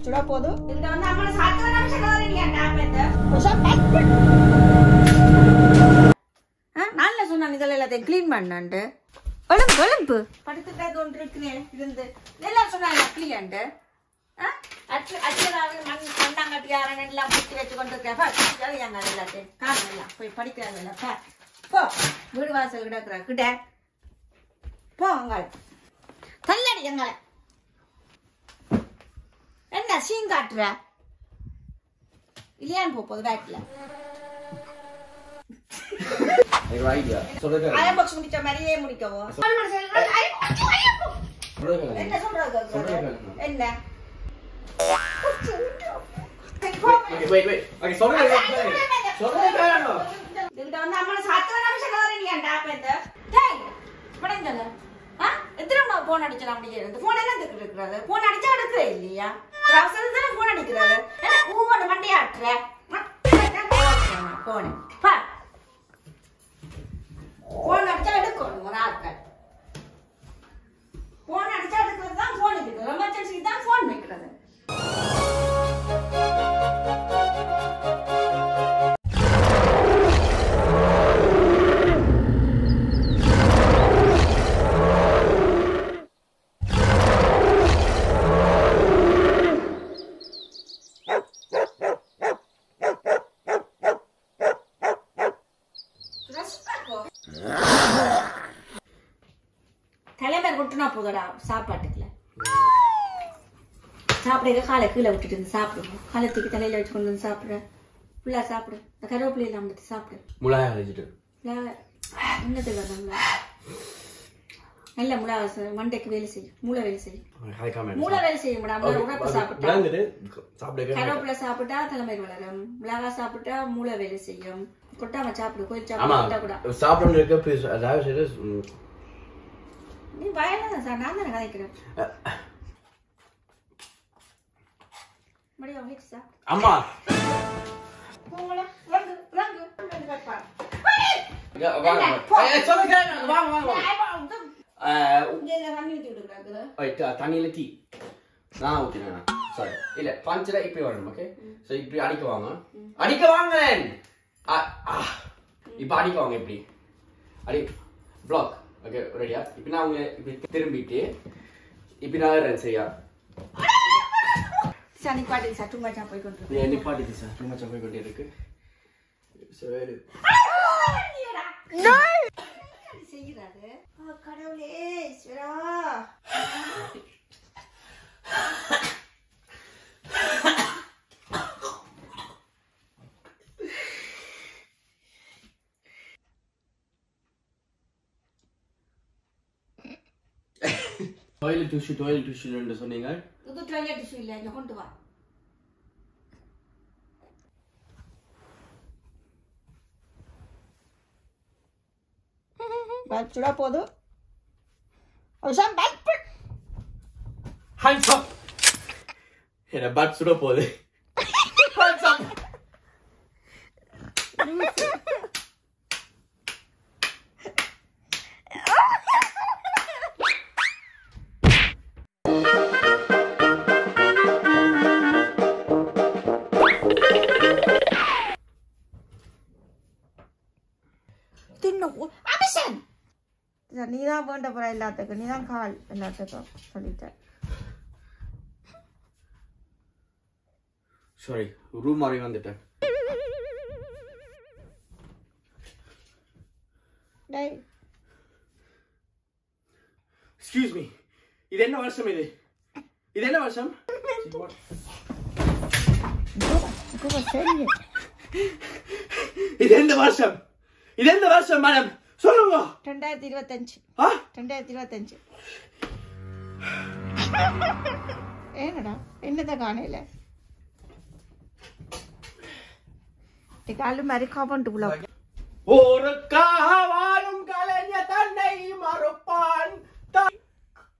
சுட போது இந்த வந்து அம்மா சாத்து நிமிஷம் வரீங்க டாப்லெட் நல்ல சொன்னா இதெல்லாம் எல்லாத்தையும் க்ளீன் பண்ணாண்டு ஒழும்பு படுத்துட்டா ஒன்று இருக்கிறேன் இருந்து எல்லாம் சொன்னா கிளியாண்டு அச்சராக மண்ணாங்கட்டி யாரும் எல்லாம் புத்தி வச்சு கொண்டு இருக்கேன் எல்லாத்தையும் காரணம் எல்லாம் போய் படிக்கிறாங்க போ வீடு வாசல் கிடக்குறா கிட்ட போ அங்கால தள்ளடி எங்கால என்ன சீன் காட்டுற இல்லையான்னு போகுது பேட்ல அயன் பாக்ஸ் முடிச்ச மாதிரியே முடிக்கவோ என்ன சொல்றது என்ன போன் அடிச்சா போன் என்ன இருக்கிறது போன் அடிச்சா எடுக்கிற இல்லையா போன் அடிக்கிறது ஒவ்வொரு மண்டையாட்டுற போன போன் அடிச்சா எடுக்கணும் ஒரு ஆட்கள் போன் அடிச்சா எடுக்கிறது தான் போன் இருக்குது எமர்ஜென்சி தான் போன் வைக்கிறது தலைமையை விட்டுனா போதடா சாப்பாட்டுக்குல சாப்பிட காலை கீழே விட்டுட்டு சாப்பிடுவோம் காலை தூக்கி தலையில வச்சு கொண்டு வந்து சாப்பிடுற ஃபுல்லா சாப்பிடு இந்த கருவேப்பிலை எல்லாம் சாப்பிடு முளாய வச்சுட்டு என்னத்துல நல்ல முளா மண்டைக்கு வேலை செய்யும் மூளை வேலை செய்யும் மூளை வேலை செய்யும் உணவு சாப்பிட்டா கருவேப்பிலை சாப்பிட்டா தலைமை வளரும் மிளகா சாப்பிட்டா மூளை வேலை செய்யும் கொட்டாம சாப்பிடு கொஞ்சம் சாப்பிட்டா கூட சாப்பிடணும் நீ பயணம் சார் நான் தானே கதைக்கிறேன் மடியா வீட்டு சார் அம்மா போங்களா ரங்கு ரங்கு தண்ணியில டீ நான் ஊத்தினேன் சாரி இல்ல பஞ்சில இப்படி வரணும் ஓகே சோ இப்படி அடிக்க வாங்க இப்ப அடிக்க வாங்க இப்படி அடி பிளாக் ஓகே ரெடியா இப்ப நான் உங்க இப்படி திரும்பிட்டு இப்படி நான் செய்யா சார் நிப்பாட்டி சார் டூ மச்சா போய் கொண்டு நிப்பாட்டி சார் டூ மச்சா போய் கொண்டு இருக்கு சரி செய்யறாரு கடவுளே ஈஸ்வரா டாய்லெட் டிஷ்யூ என்று சொன்னீங்க இது டாய்லெட் டிஷ்யூ இல்ல இங்க கொண்டு வா பல்ப் சுட போது ஓசம் பல்ப் ஹேண்ட்ஸ் அப் என்ன பல்ப் சுட போகுது ஹேண்ட்ஸ் அப் நீதான் வேண்ட போற எல்லாத்துக்கும் நீதான் கால் எல்லாத்துக்கும் சொல்லிட்டேன் சாரி ரூம் மாறி வந்துட்டேன் டேய் எக்ஸ்கியூஸ் மீ இது என்ன வருஷம் இது என்ன வருஷம் இது எந்த வருஷம் மேடம் சொல்லுங்க 2025 ஏனடா என்னத காணையில காலு மாதிரி காபண்ட் புள்ள ஒரு காவாலும் கலைஞர் தன்னை மறுப்பான்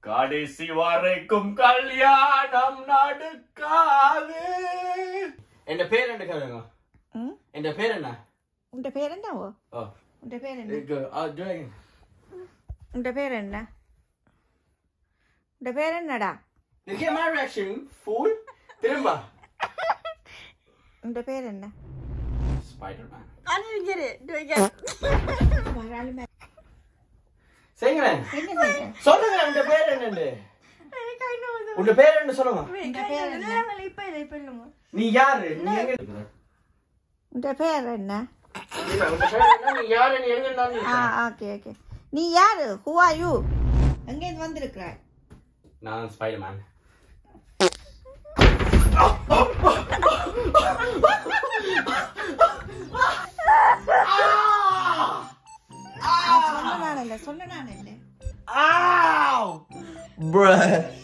கடைசி வரைக்கும் கல்யாணம் நடக்காது என் பேர் என்ன கேளுங்க என் பேர் என்ன உண்ட பேர் என்னவோ உண்ட பேர் என்ன உண்ட பேர் என்ன உண்ட பேர் என்னடா You get my reaction, fool. திரும்ப உங்க பேர் என்ன? ஸ்பைடர்மேன். செய்யுங்க. சொல்லுங்க உங்க பேர் என்னன்னு. உங்க பேர் என்ன சொல்லுங்க. நீ யாரு? நீ எங்க இருக்க? உங்க பேர் என்ன? உங்க பேர் என்ன? நீ யாரு? நீ எங்க இருந்தா? Okay okay. நீ யாரு? Who are you? எங்க இருந்து வந்திருக்கற? நான் ஸ்பைடர்மேன். சொன்னனானே. Bruh.